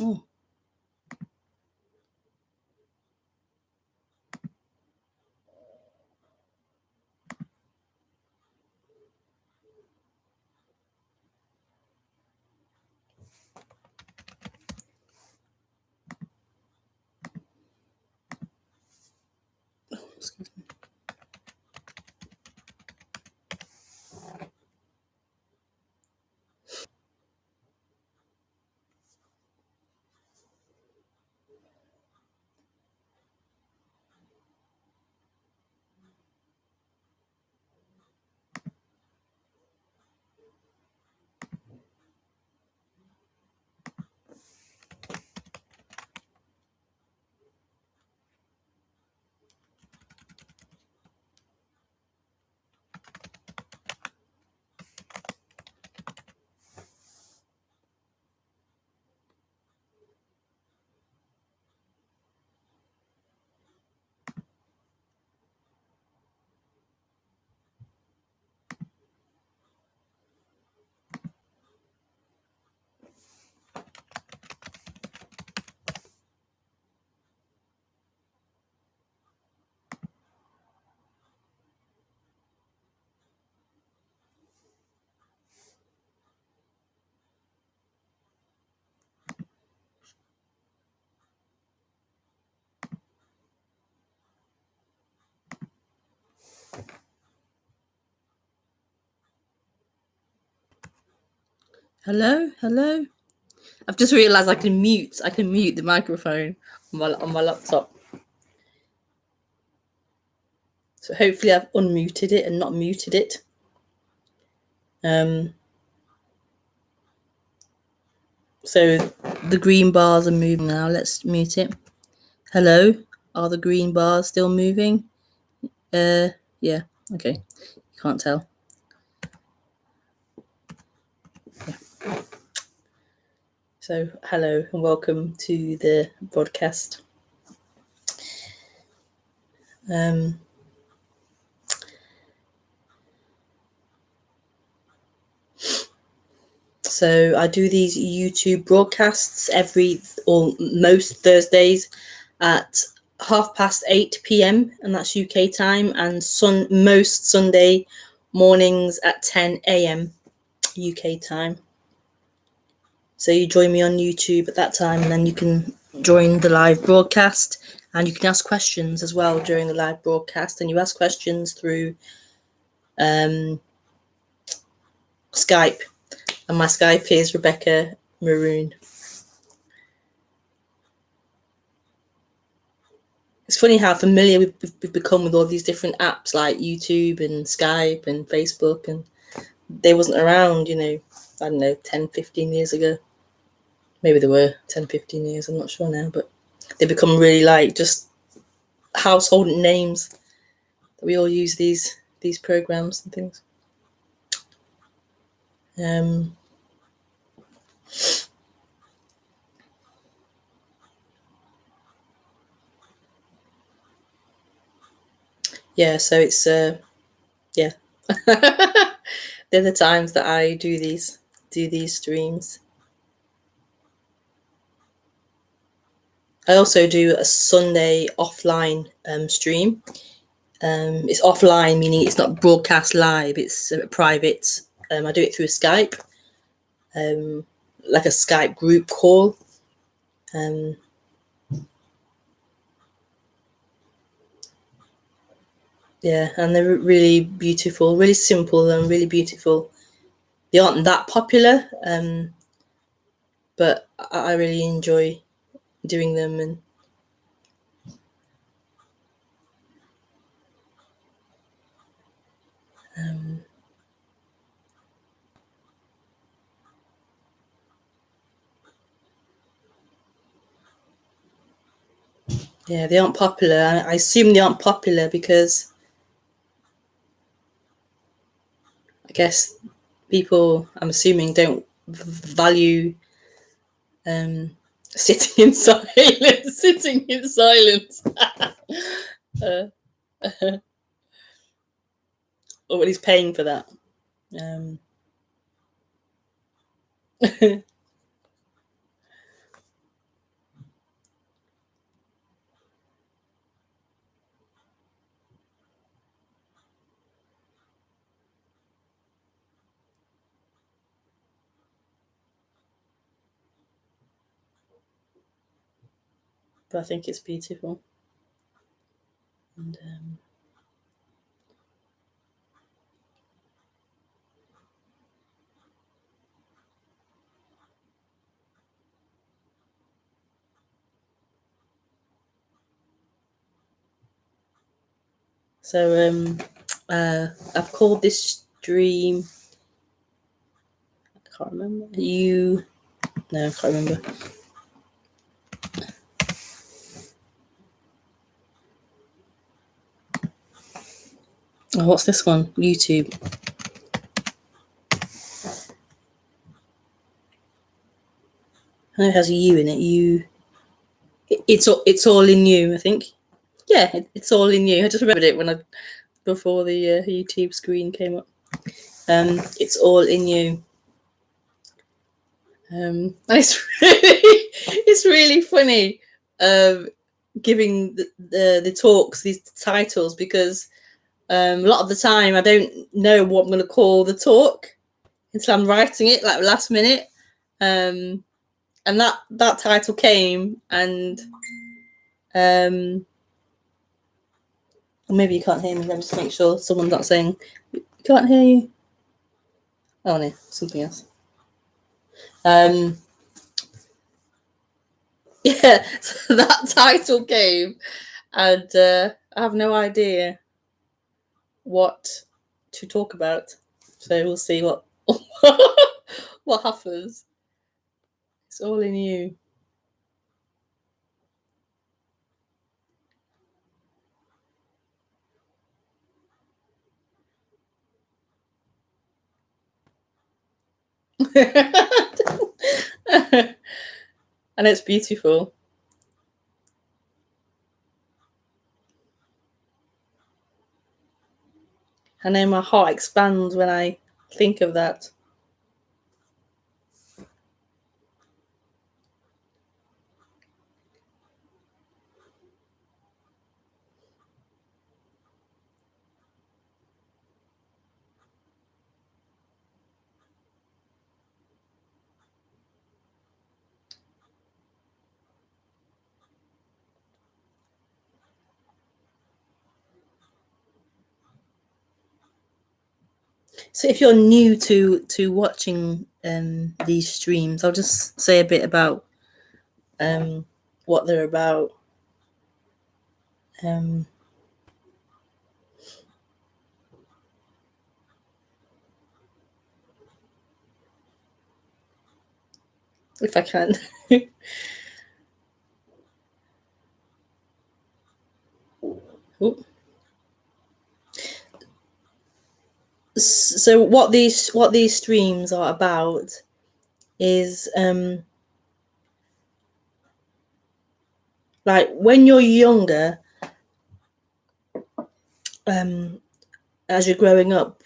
Oh. Excuse me. Hello, hello. I've just realised I can mute the microphone on my laptop. So hopefully I've unmuted it and not muted it. So the green bars are moving now. Let's mute it. Hello, are the green bars still moving? Yeah, okay. You can't tell. Yeah. So hello and welcome to the broadcast. So I do these YouTube broadcasts most Thursdays at 8:30 p.m. and that's UK time, and most Sunday mornings at 10 a.m. UK time. So you join me on YouTube at that time, and then you can join the live broadcast, and you can ask questions as well during the live broadcast, and you ask questions through Skype, and my Skype is Rebekah Maroon. It's funny how familiar we've become with all these different apps like YouTube and Skype and Facebook, and they wasn't around, I don't know, 10, 15 years ago. Maybe they were 10, 15 years, I'm not sure now, but they become really like just household names that we all use these programs and things. Yeah, so it's yeah. They're the times that I do these streams. I also do a Sunday offline stream. It's offline, meaning it's not broadcast live, it's private. I do it through Skype, like a Skype group call. Yeah, and they're really beautiful, really simple and really beautiful. They aren't that popular, but I really enjoy doing them. And yeah, they aren't popular. I assume they aren't popular because I guess people, I'm assuming, don't value sitting in silence. Sitting in silence. Or at least paying for that. but I think it's beautiful. And so I've called this stream, I can't remember. No, I can't remember. Oh, what's this one? YouTube. I know it has a U in it. It's all in you, I think. Yeah, it's all in you. I just remembered it before the YouTube screen came up. It's all in you. And it's really funny giving the talks these titles, because a lot of the time I don't know what I'm going to call the talk until I'm writing it like last minute. And that title came, and maybe you can't hear me. Let me just make sure someone's not saying can't hear you. Oh no, something else. Yeah, so that title came, and I have no idea what to talk about. So we'll see what what happens. It's all in you. And it's beautiful. I know my heart expands when I think of that. So if you're new to watching these streams, I'll just say a bit about what they're about. If I can. So what these streams are about is like when you're younger, as you're growing up,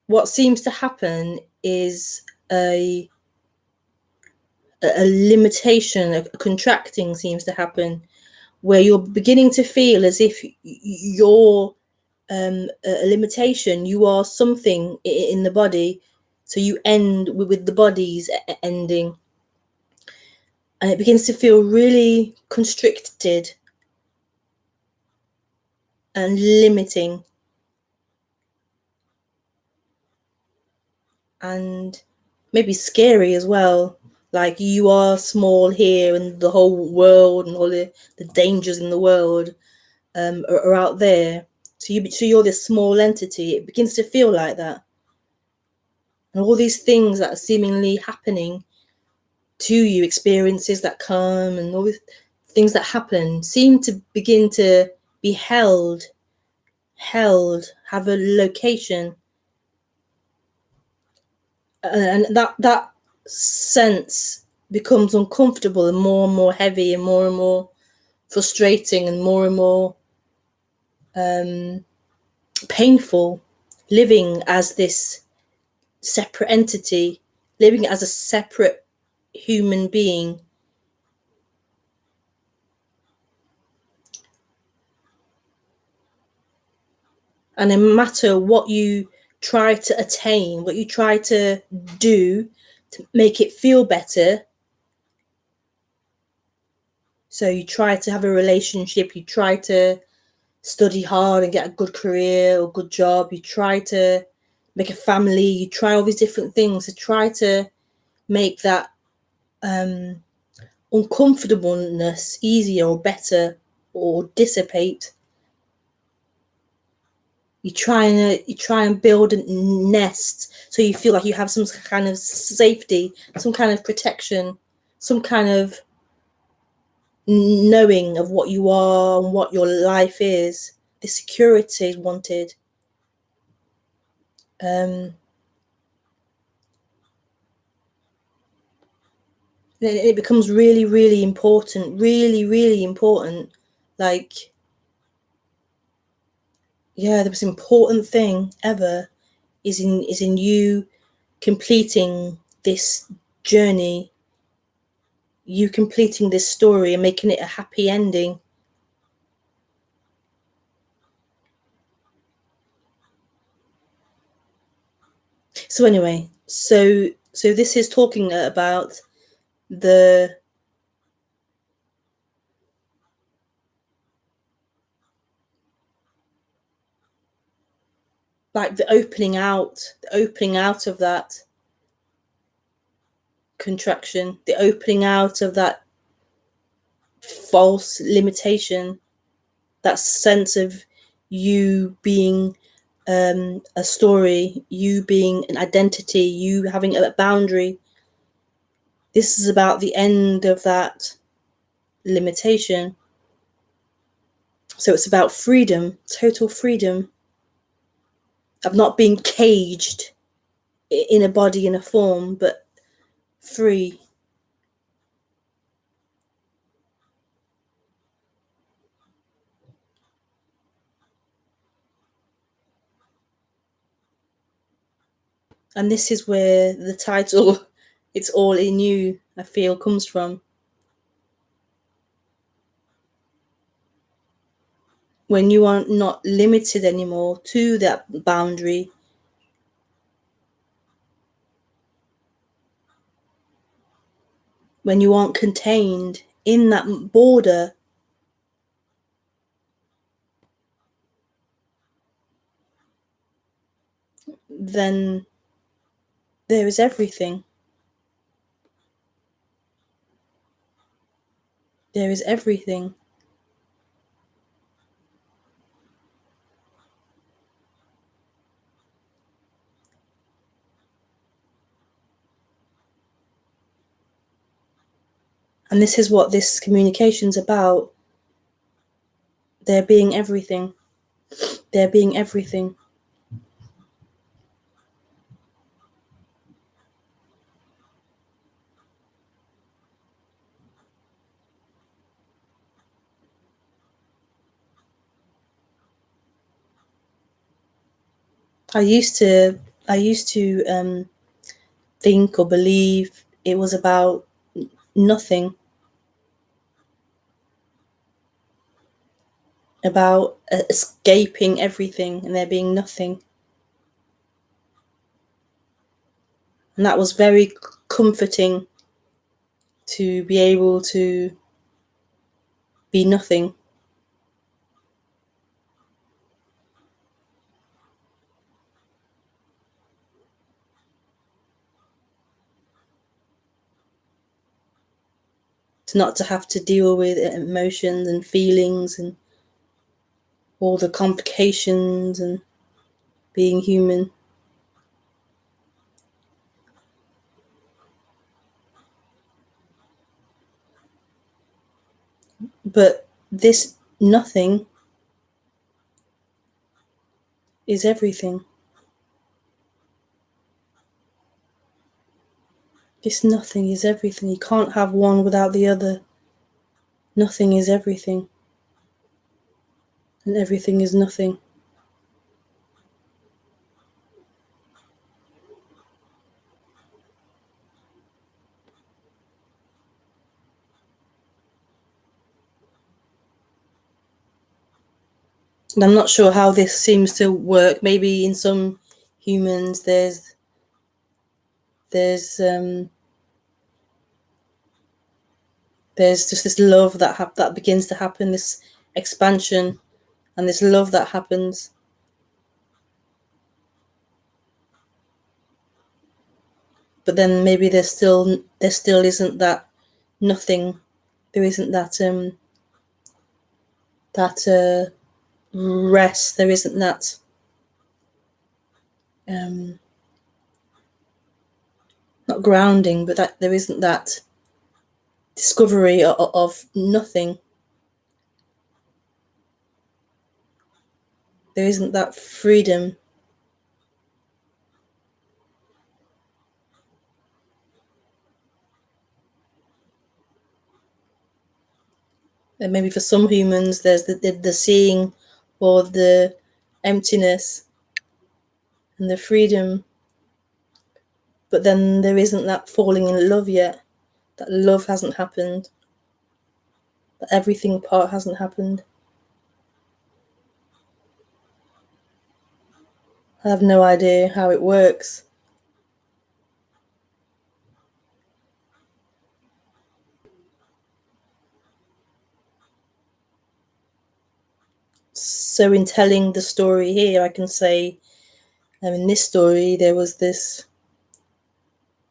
what seems to happen is a limitation, a contracting seems to happen, where you're beginning to feel as if you're a limitation. You are something in the body, so you end with the body's ending, and it begins to feel really constricted and limiting, and maybe scary as well. Like you are small here, and the whole world and all the dangers in the world are out there. So you're this small entity. It begins to feel like that, and all these things that are seemingly happening to you, experiences that come, and all these things that happen, seem to begin to be held, have a location, and that sense becomes uncomfortable and more heavy and more frustrating and more painful, living as this separate entity, living as a separate human being. And no matter what you try to attain, what you try to do to make it feel better, So you try to have a relationship, you try to study hard and get a good career or good job, you try to make a family, you try all these different things to try to make that uncomfortableness easier or better or dissipate. You try and build a nest so you feel like you have some kind of safety, some kind of protection, some kind of knowing of what you are and what your life is. The security is wanted. It becomes really, really important. Really, really important. Like, yeah, the most important thing ever is in you completing this journey, you completing this story and making it a happy ending. So anyway, so this is talking about the like the opening out of that contraction, the opening out of that false limitation, that sense of you being a story, you being an identity, you having a boundary. This is about the end of that limitation. So it's about freedom, total freedom of not being caged in a body, in a form, but free. And this is where the title, It's All in You, I feel comes from. When you are not limited anymore to that boundary, when you aren't contained in that border, then there is everything. There is everything. And this is what this communication's about. There being everything. There being everything. I used to think or believe it was about nothing, about escaping everything and there being nothing. And that was very comforting, to be able to be nothing. To not to have to deal with emotions and feelings and all the complications and being human. But this nothing is everything. This nothing is everything. You can't have one without the other. Nothing is everything. And everything is nothing. And I'm not sure how this seems to work. Maybe in some humans there's There's just this love that begins to happen, this expansion, and this love that happens. But then maybe there still isn't that nothing. There isn't that rest. There isn't that not grounding, but that there isn't that discovery of nothing. There isn't that freedom. And maybe for some humans, there's the seeing or the emptiness and the freedom. But then there isn't that falling in love yet. That love hasn't happened. That everything part hasn't happened. I have no idea how it works. So in telling the story here, I can say, in this story, there was this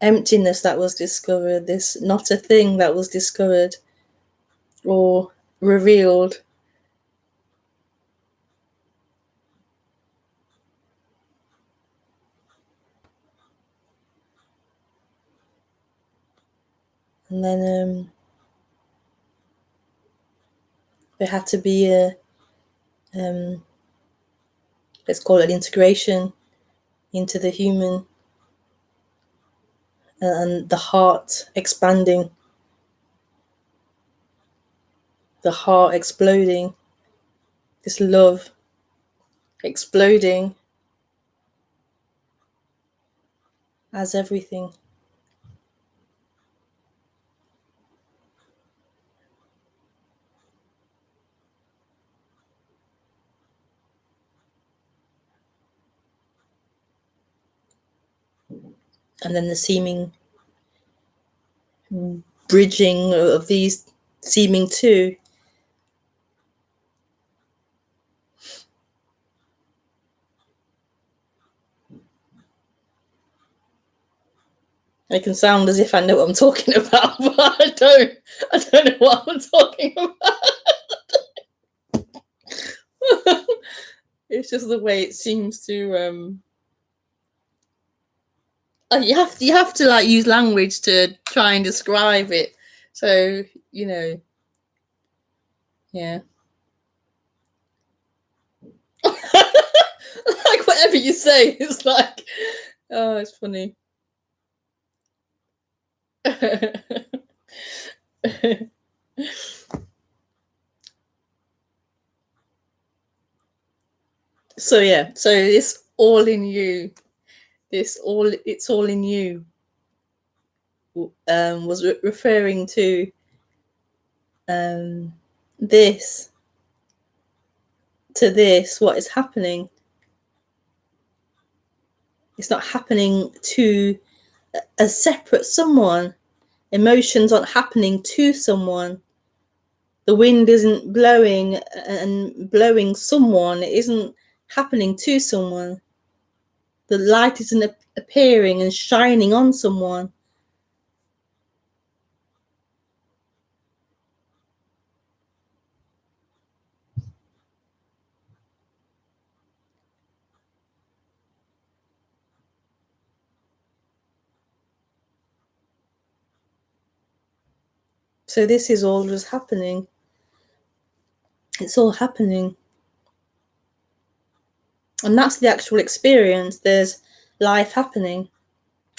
emptiness that was discovered, this not a thing that was discovered or revealed. And then there had to be a, let's call it integration into the human, and the heart expanding, the heart exploding, this love exploding as everything. And then the seeming bridging of these seeming two. It can sound as if I know what I'm talking about, but I don't know what I'm talking about. It's just the way it seems to you have to like use language to try and describe it. So, yeah. Like whatever you say, it's like, oh, it's funny. So yeah, so it's all in you. It's all in you. Was referring to this what is happening. It's not happening to a separate someone. Emotions aren't happening to someone. The wind isn't blowing and blowing someone. It isn't happening to someone. The light isn't appearing and shining on someone. So this is all just happening. It's all happening. And that's the actual experience. There's life happening.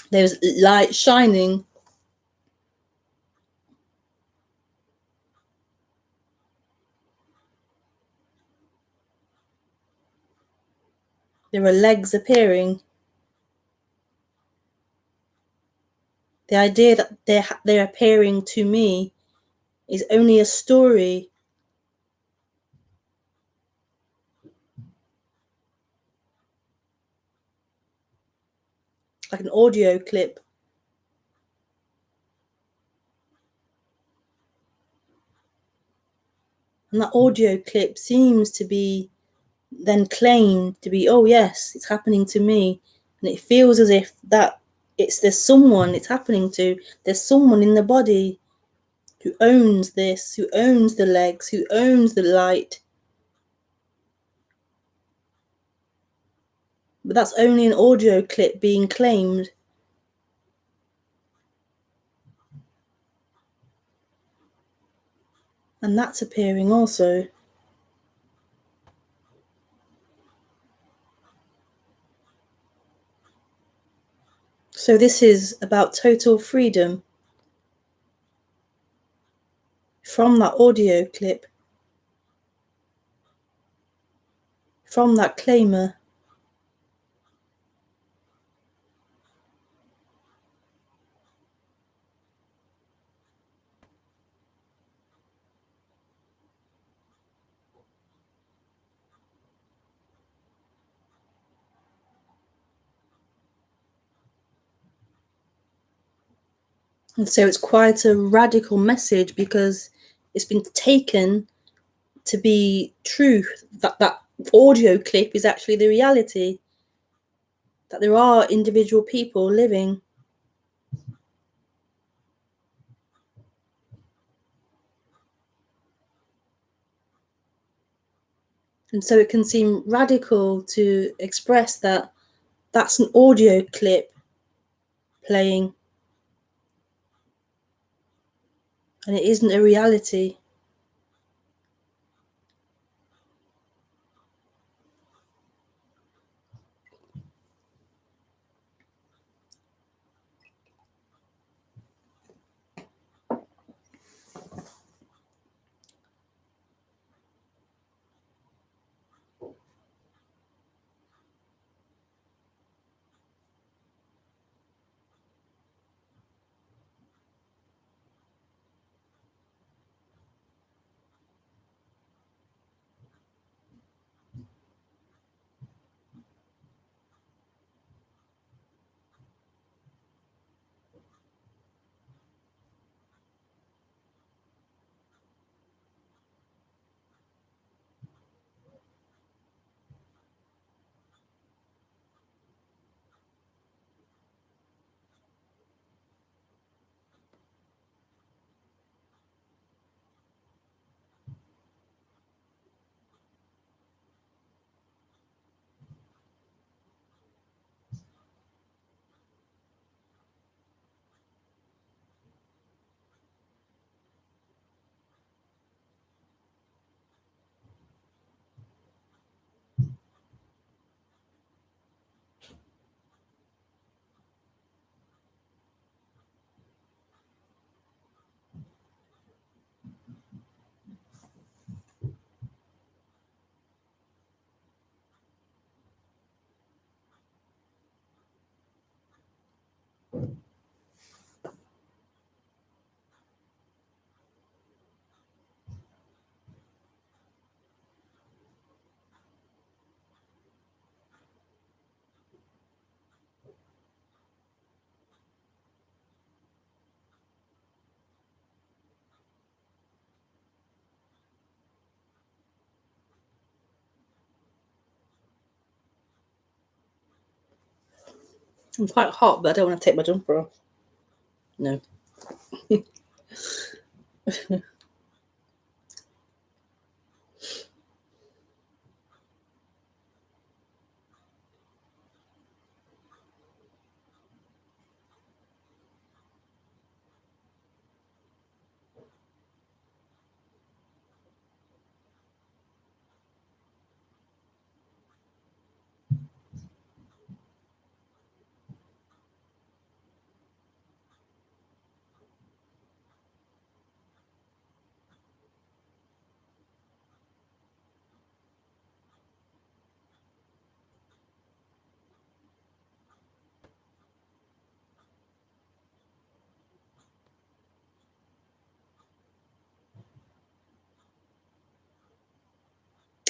There's light shining. There are legs appearing. The idea that they're appearing to me is only a story. Like an audio clip. And that audio clip seems to be then claimed to be, oh yes, it's happening to me. And it feels as if that there's someone it's happening to. There's someone in the body who owns this, who owns the legs, who owns the light. But that's only an audio clip being claimed. And that's appearing also. So this is about total freedom from that audio clip, from that claimer. And so it's quite a radical message, because it's been taken to be truth, that audio clip is actually the reality, that there are individual people living. And so it can seem radical to express that that's an audio clip playing, and it isn't a reality. I'm quite hot, but I don't want to take my jumper off. No.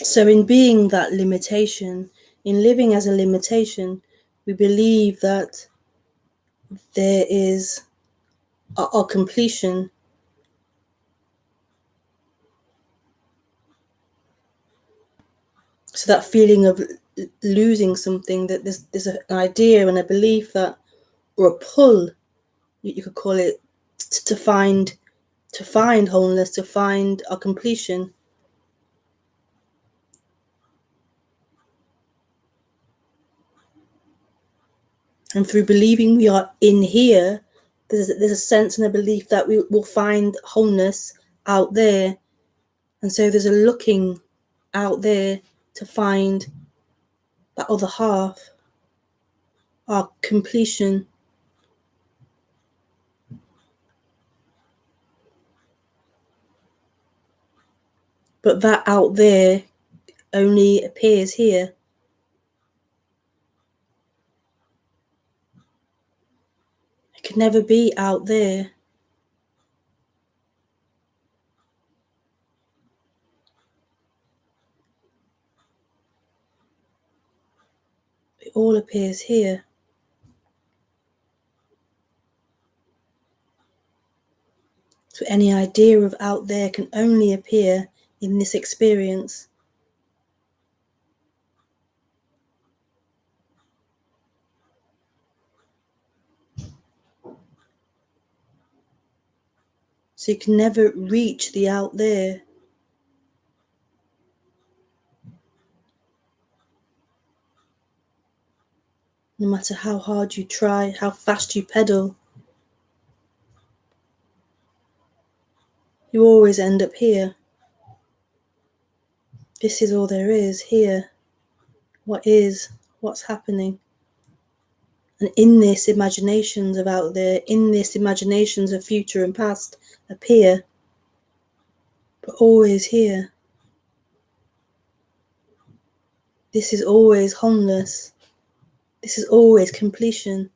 So in being that limitation, in living as a limitation, we believe that there is our completion. So that feeling of losing something, that there's an idea and a belief that, or a pull, you could call it, to find wholeness, to find our completion. And through believing we are in here, there's a sense and a belief that we will find wholeness out there. And so there's a looking out there to find that other half, our completion. But that out there only appears here. It can never be out there. It all appears here. So any idea of out there can only appear in this experience. So you can never reach the out there. No matter how hard you try, how fast you pedal, you always end up here. This is all there is here. What is, what's happening. And in this, imaginations of out there, in this, imaginations of future and past appear, but always here. This is always wholeness. This is always completion.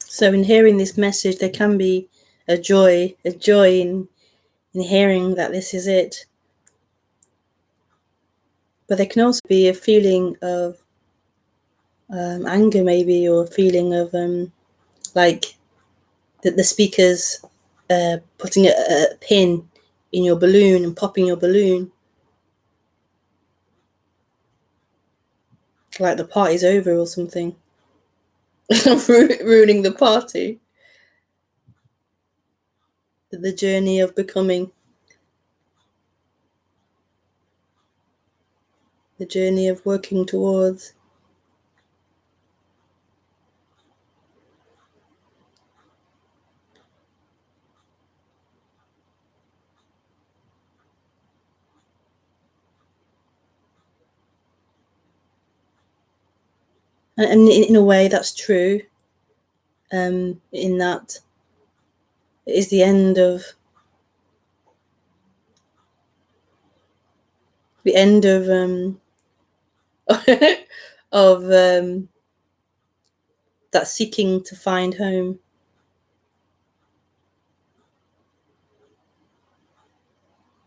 So in hearing this message, there can be a joy in hearing that this is it. But there can also be a feeling of anger, maybe, or a feeling of like that the speaker's putting a pin in your balloon and popping your balloon. Like the party's over or something. Ruining the party. The journey of becoming. The journey of working towards. And in a way, that's true. in that it is the end of of that seeking to find home.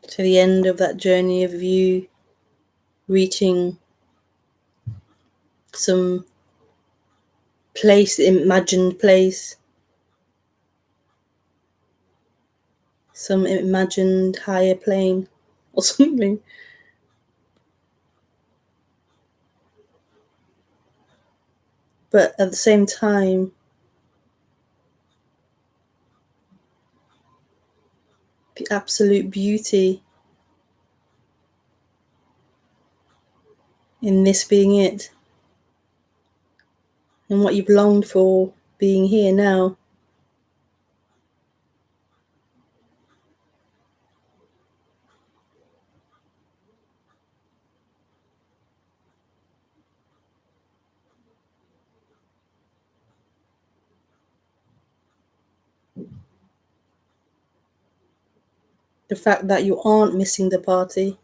To the end of that journey of you reaching some place, imagined place, some imagined higher plane or something. But at the same time, the absolute beauty in this being it, and what you've longed for being here now. The fact that you aren't missing the party.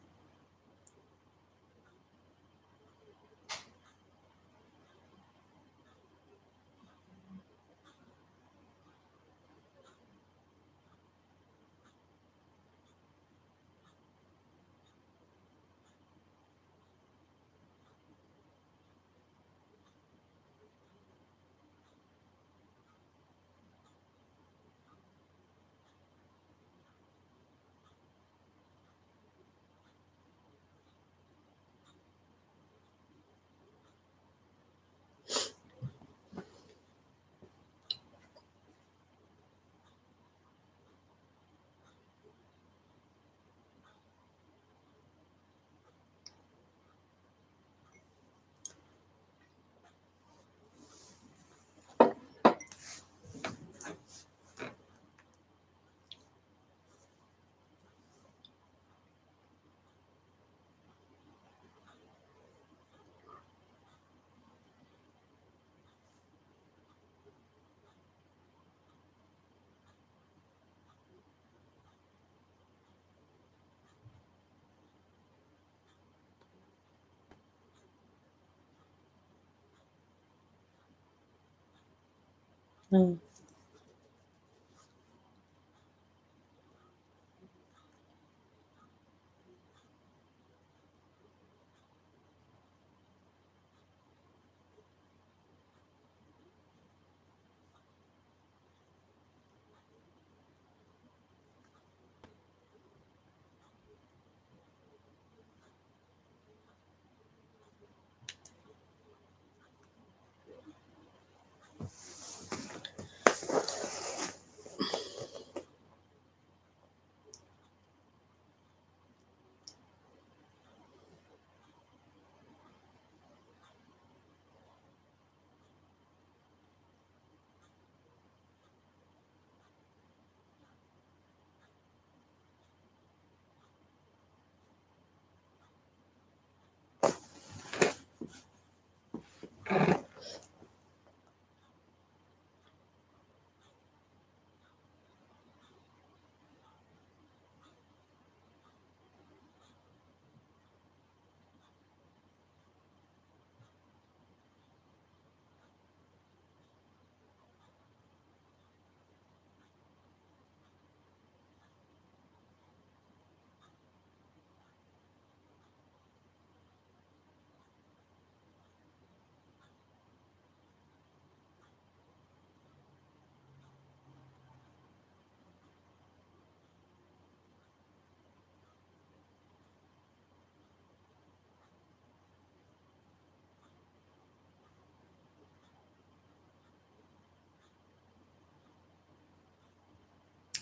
Oh.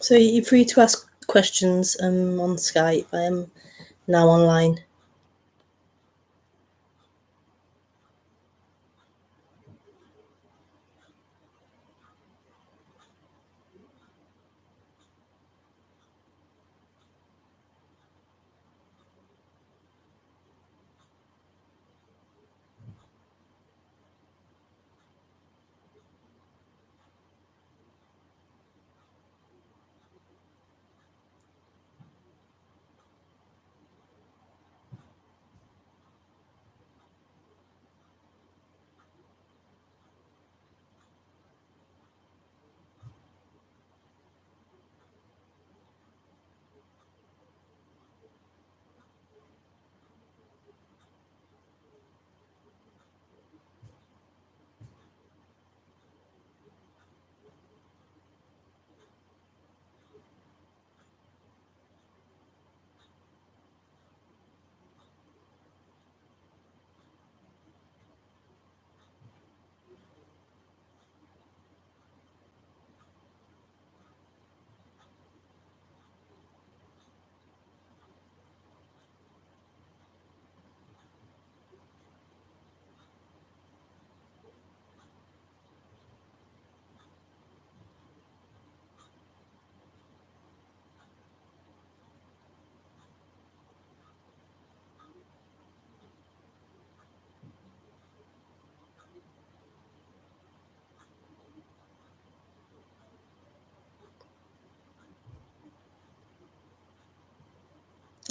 So you're free to ask questions on Skype. I am now online.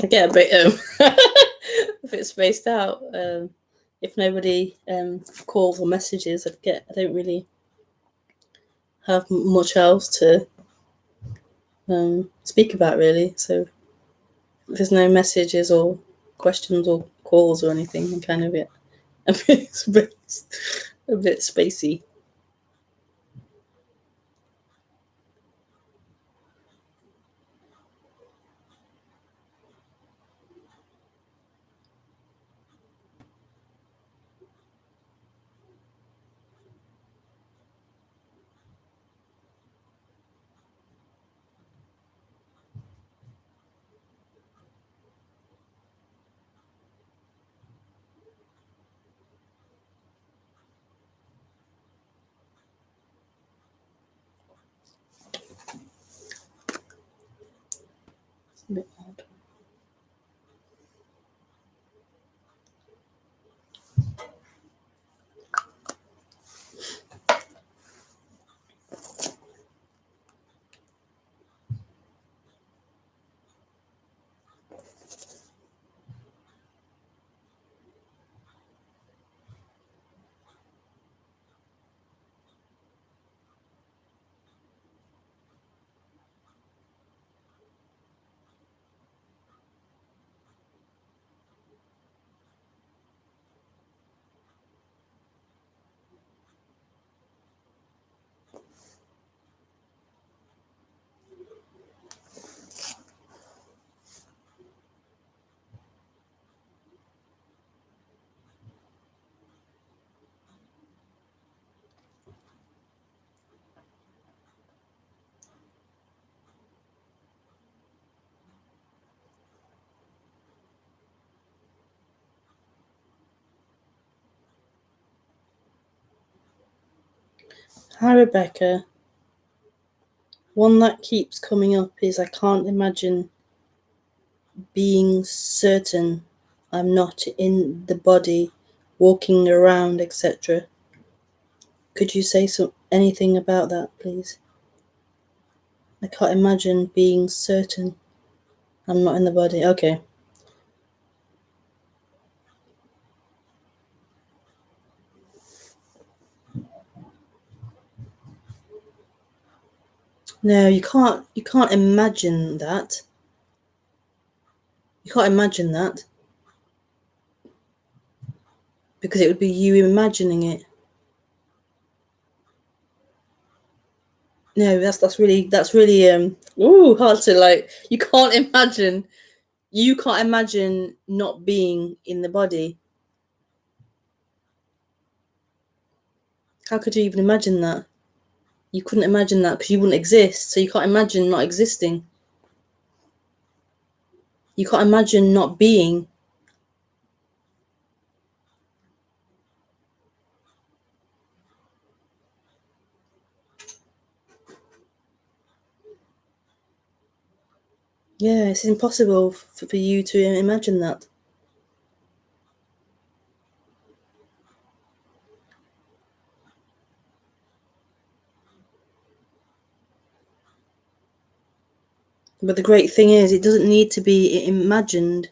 I get a bit a bit spaced out. If nobody calls or messages, I don't really have much else to speak about, really. So if there's no messages or questions or calls or anything, I'm kind of a bit spacey. It's a bit odd. Hi, Rebekah. One that keeps coming up is I can't imagine being certain I'm not in the body, walking around, etc. Could you say anything about that, please? I can't imagine being certain I'm not in the body. Okay. No, you can't imagine that. You can't imagine that. Because it would be you imagining it. No, that's really hard to like. You can't imagine not being in the body. How could you even imagine that? You couldn't imagine that because you wouldn't exist, so you can't imagine not existing. You can't imagine not being. Yeah, it's impossible for you to imagine that. But the great thing is, it doesn't need to be imagined.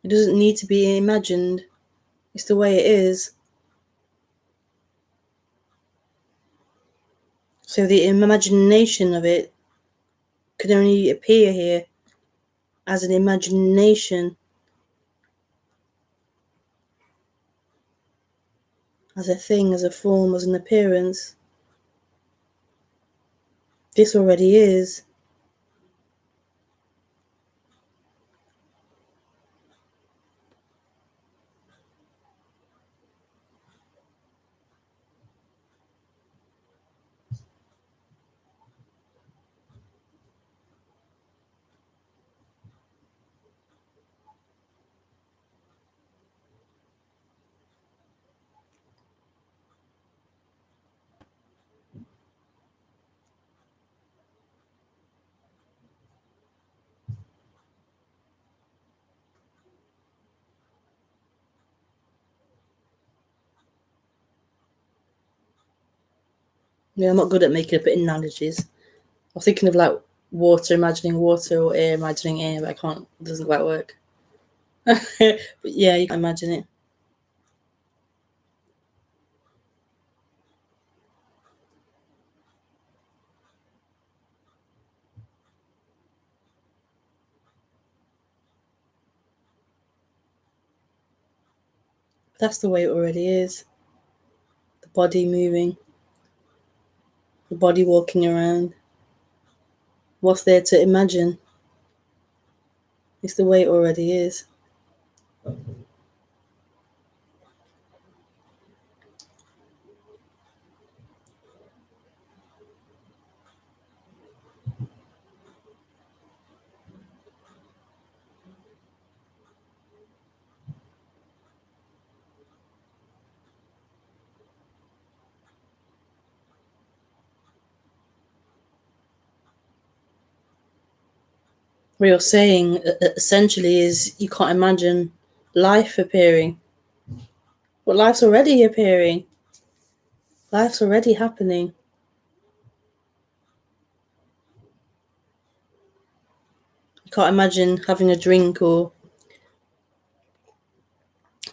It doesn't need to be imagined. It's the way it is. So the imagination of it could only appear here as an imagination, as a thing, as a form, as an appearance. This already is. Yeah, I'm not good at making up analogies. I was thinking of like water imagining water or air imagining air, but I can't, it doesn't quite work. But yeah, you can imagine it. That's the way it already is. The body moving, the body walking around. What's there to imagine? It's the way it already is. What you're saying essentially is you can't imagine life appearing. But life's already appearing. Life's already happening. You can't imagine having a drink, or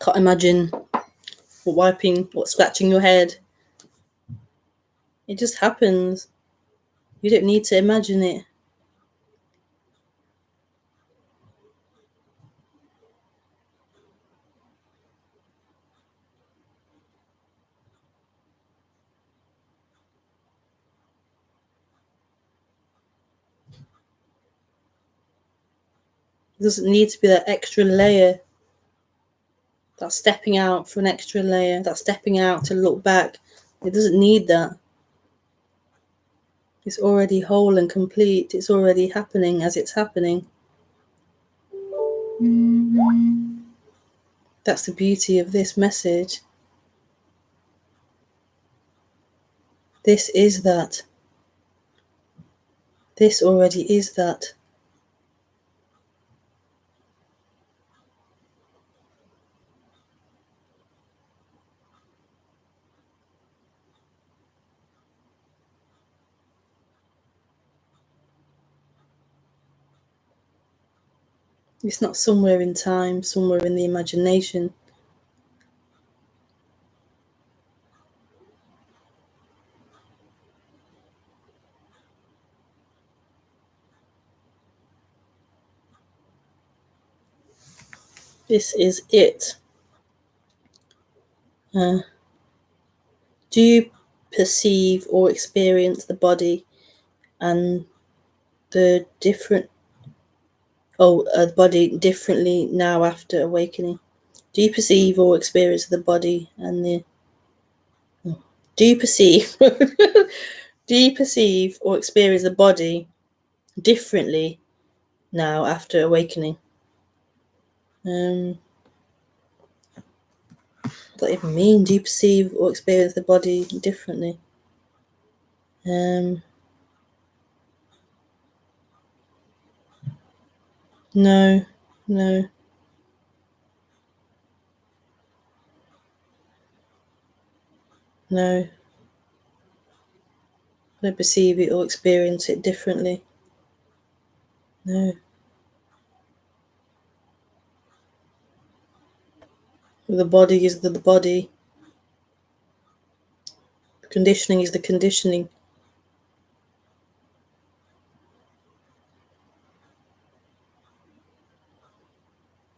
can't imagine wiping or scratching your head. It just happens. You don't need to imagine it. It doesn't need to be that extra layer. That's stepping out for an extra layer. That's stepping out to look back. It doesn't need that. It's already whole and complete. It's already happening as it's happening. That's the beauty of this message. This is that. This already is that. It's not somewhere in time, somewhere in the imagination. This is it. Do you perceive or experience the body and the body differently now after awakening? Do you perceive or experience the body and the... Do you perceive... Do you perceive or experience the body differently now after awakening? What does that even mean? Do you perceive or experience the body differently? No, no, no. I don't perceive it or experience it differently. No. The body is the body. The conditioning is the conditioning.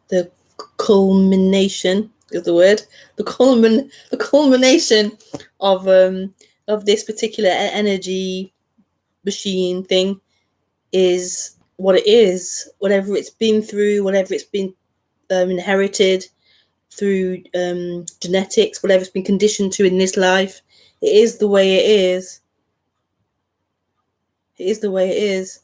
The culmination is the word. The culmination of this particular energy machine thing is what it is. Whatever it's been through, whatever it's been inherited through genetics, whatever it's been conditioned to in this life, it is the way it is. It is the way it is.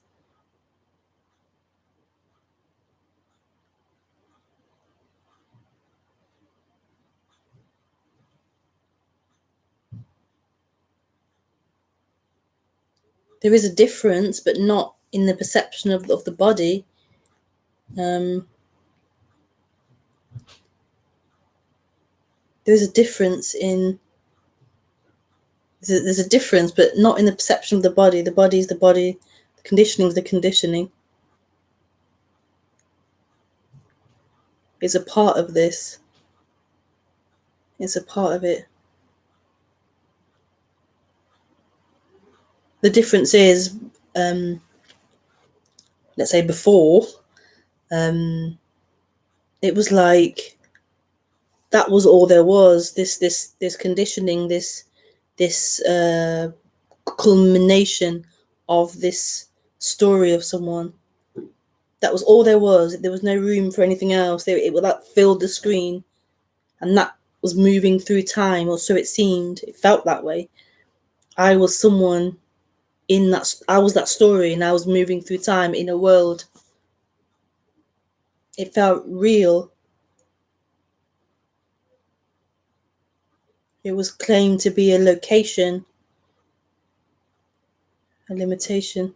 There is a difference, but not in the perception of the body. There's a difference in... There's a difference, but not in the perception of the body. The body is the body. Conditioning is the conditioning. It's a part of this. It's a part of it. The difference is, let's say before, it was like that was all there was. This conditioning, this culmination of this story of someone. That was all there was. There was no room for anything else. That filled the screen, and that was moving through time, or so it seemed. It felt that way. I was someone in that. I was that story, and I was moving through time in a world. It felt real. It was claimed to be a location, a limitation.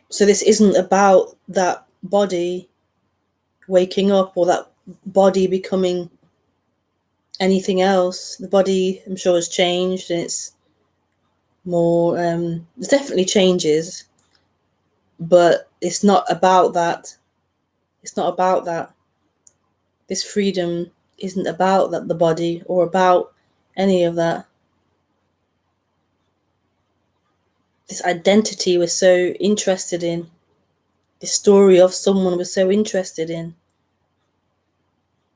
So this isn't about that body waking up or that body becoming anything else. The body, I'm sure, has changed, and it's more. There's definitely changes, but it's not about that. It's not about that. This freedom isn't about that, the body, or about any of that. This identity we're so interested in, this story of someone we're so interested in,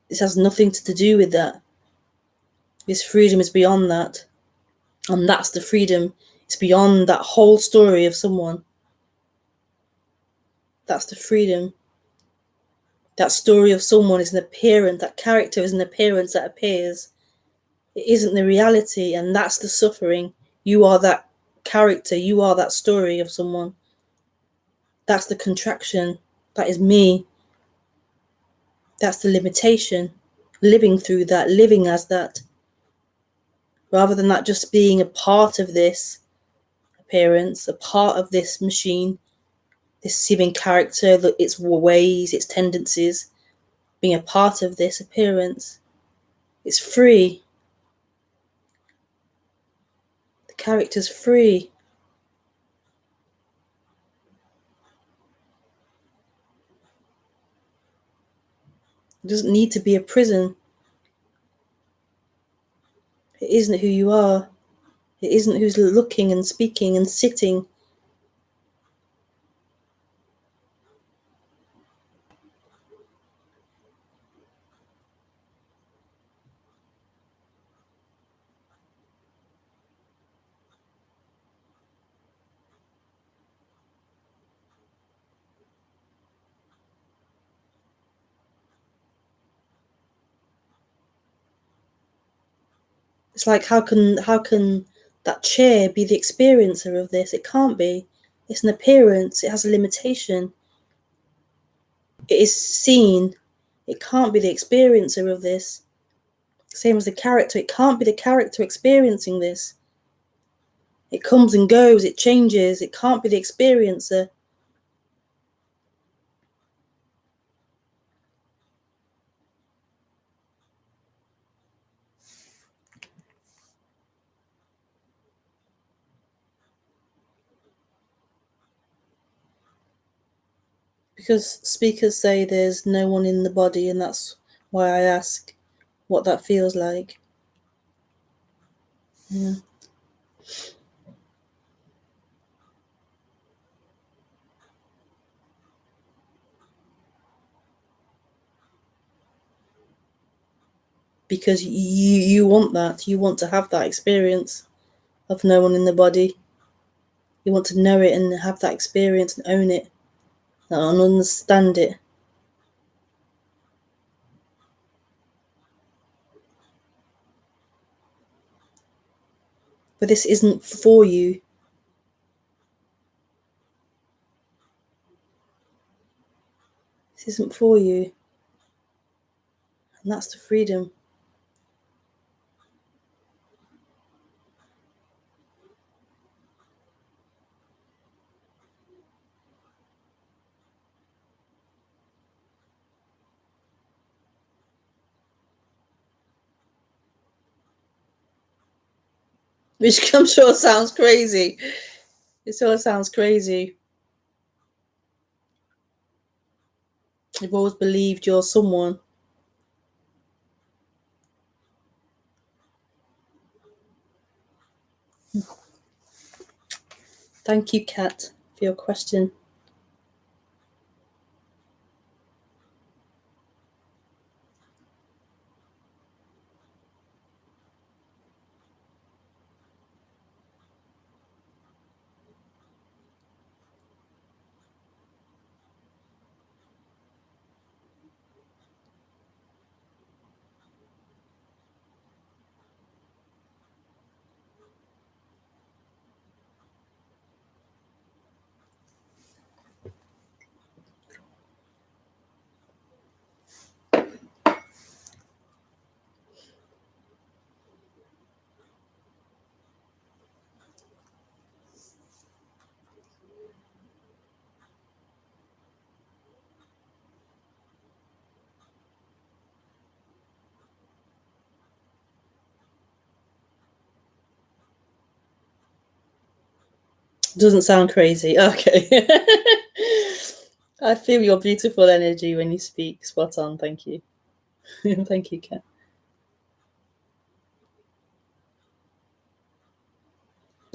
this has nothing to do with that. This freedom is beyond that. And that's the freedom. It's beyond that whole story of someone. That's the freedom. That story of someone is an appearance. That character is an appearance that appears. It isn't the reality, and that's the suffering. You are that character. You are that story of someone. That's the contraction. That is me. That's the limitation. Living through that, living as that. Rather than that just being a part of this appearance, a part of this machine, this seeming character, its ways, its tendencies, being a part of this appearance. It's free. The character's free. It doesn't need to be a prison. It isn't who you are. It isn't who's looking and speaking and sitting. It's like, how can that chair be the experiencer of this? It can't be. It's an appearance. It has a limitation. It is seen. It can't be the experiencer of this. Same as the character. It can't be the character experiencing this. It comes and goes. It changes. It can't be the experiencer. Because speakers say there's no one in the body, and that's why I ask what that feels like. Yeah. Because you want that. You want to have that experience of no one in the body. You want to know it and have that experience and own it and understand it. But this isn't for you. This isn't for you. And that's the freedom. Which I'm sure sounds crazy. It sort of sounds crazy. You've always believed you're someone. Thank you, Kat, for your question. Doesn't sound crazy. Okay. I feel your beautiful energy when you speak. Spot on. Thank you. Thank you, Kat.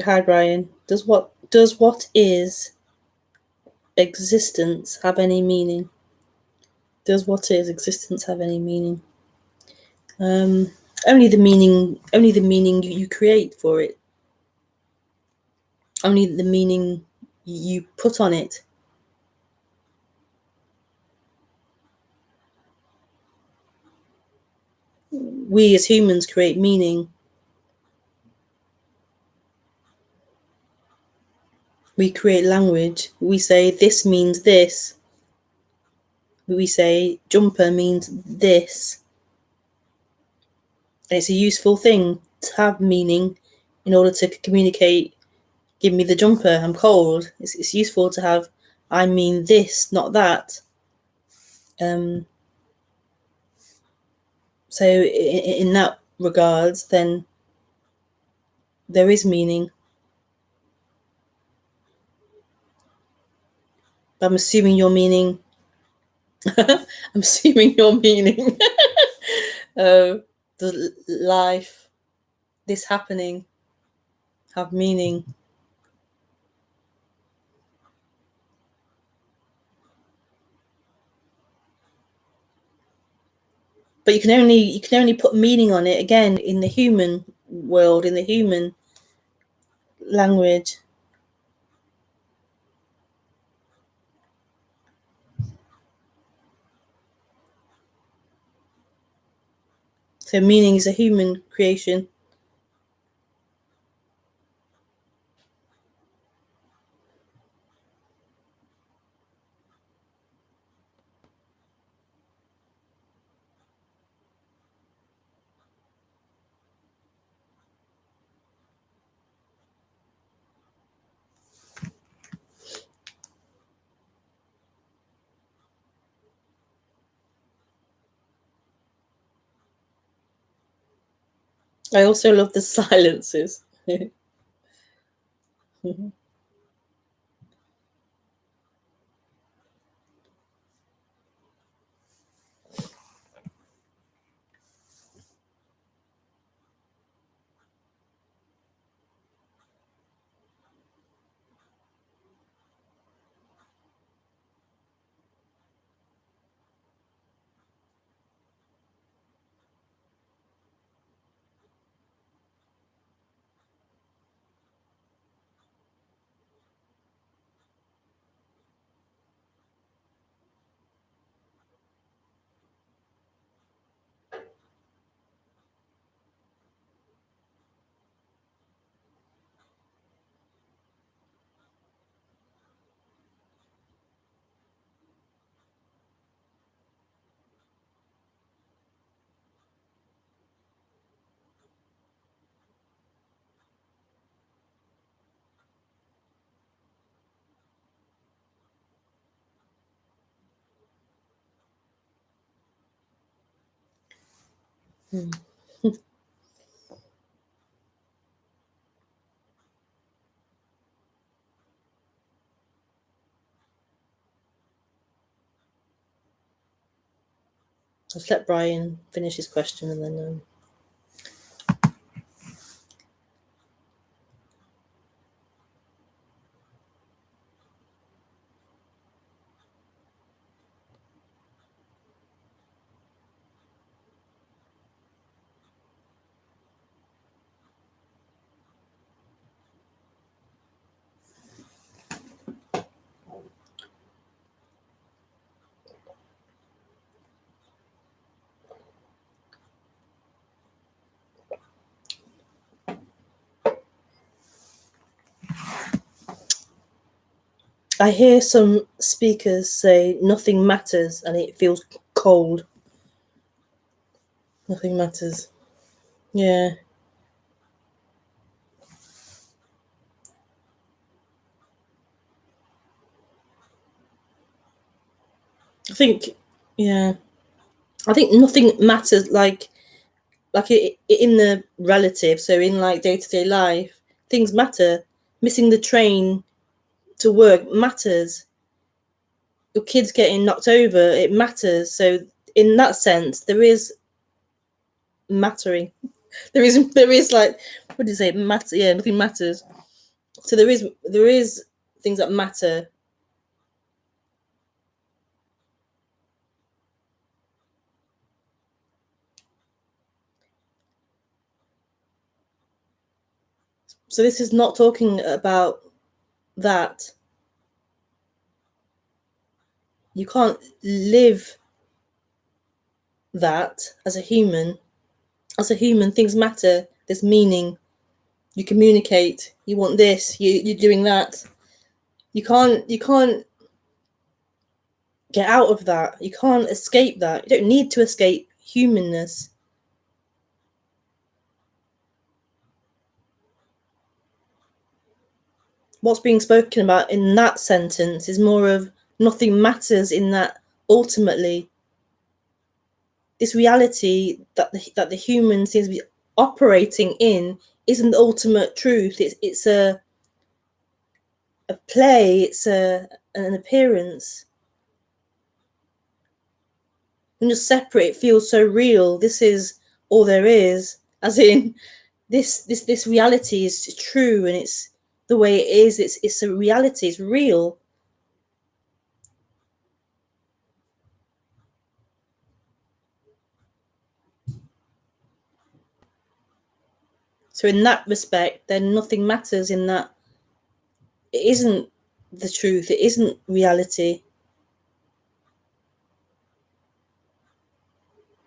Hi, Brian. Does what is existence have any meaning? Does what is existence have any meaning? Only the meaning. Only the meaning you create for it. Only the meaning you put on it. We as humans create meaning. We create language. We say this means this. We say jumper means this. And it's a useful thing to have meaning in order to communicate. Give me the jumper, I'm cold. It's useful to have I mean this, not that. So in that regards, then there is meaning. I'm assuming your meaning. I'm assuming your meaning. The life, this happening, have meaning. But you can only put meaning on it again in the human world, in the human language. So meaning is a human creation. I also love the silences. I'll let Brian finish his question and then. I hear some speakers say nothing matters and it feels cold. Nothing matters. Yeah. I think, yeah. I think nothing matters, like in the relative, so in like day-to-day life, things matter. Missing the train to work matters. Your kids getting knocked over, it matters. So in that sense, there is mattering. There is like, what do you say? Matter. Yeah, nothing matters. So there is things that matter. So this is not talking about that. You can't live that as a human. As a human, things matter. There's meaning. You communicate. You want this. You're doing that. You can't get out of that. You can't escape that. You don't need to escape humanness. What's being spoken about in that sentence is more of nothing matters, in that ultimately this reality that the human seems to be operating in isn't the ultimate truth. It's a play. It's an appearance. When you're separate, it feels so real. This is all there is. As in, this reality is true, and it's the way it is. It's a reality. It's real. So in that respect, then nothing matters. In that, it isn't the truth. It isn't reality.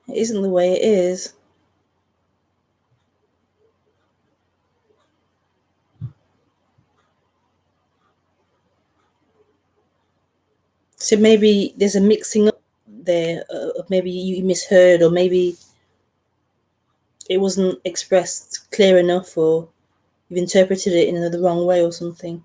It isn't the way it is. So maybe there's a mixing up there. Maybe you misheard, or maybe it wasn't expressed clear enough, or you've interpreted it in the wrong way or something.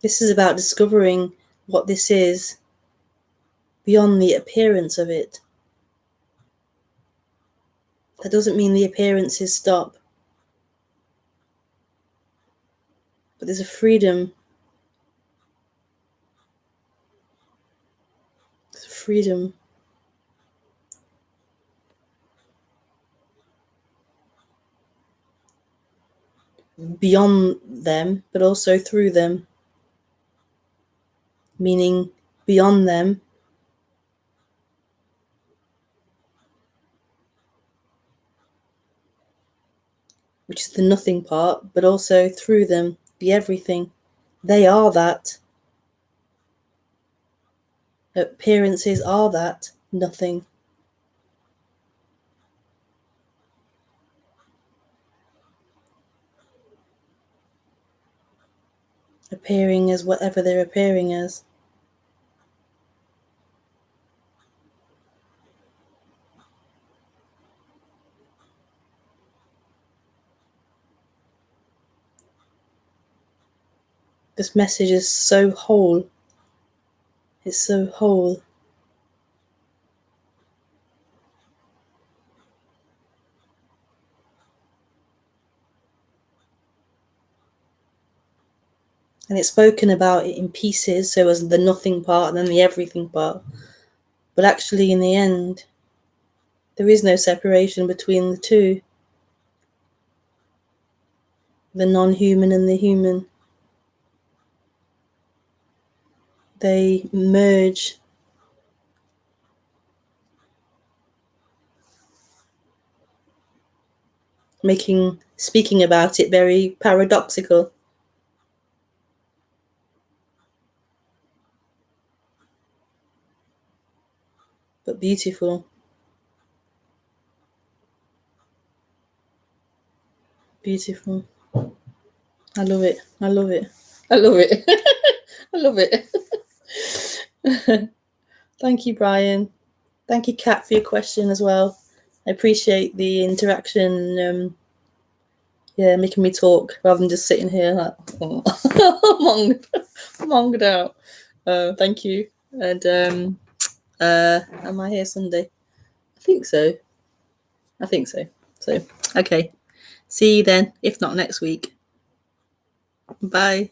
This is about discovering what this is beyond the appearance of it. That doesn't mean the appearances stop, but there's a freedom. There's a freedom beyond them, but also through them. Meaning beyond them, which is the nothing part, but also through them, the everything. They are that. Appearances are that nothing. Appearing as whatever they're appearing as. This message is so whole. It's so whole. And it's spoken about it in pieces, so as the nothing part and then the everything part. But actually, in the end, there is no separation between the two. The non-human and the human. They merge. Speaking about it very paradoxical. But beautiful. Beautiful. I love it. I love it. I love it. I love it. Thank you, Brian. Thank you, Kat, for your question as well. I appreciate the interaction. Making me talk rather than just sitting here like monged out. Thank you. And am I here Sunday? I think so. So, okay. See you then, if not next week. Bye.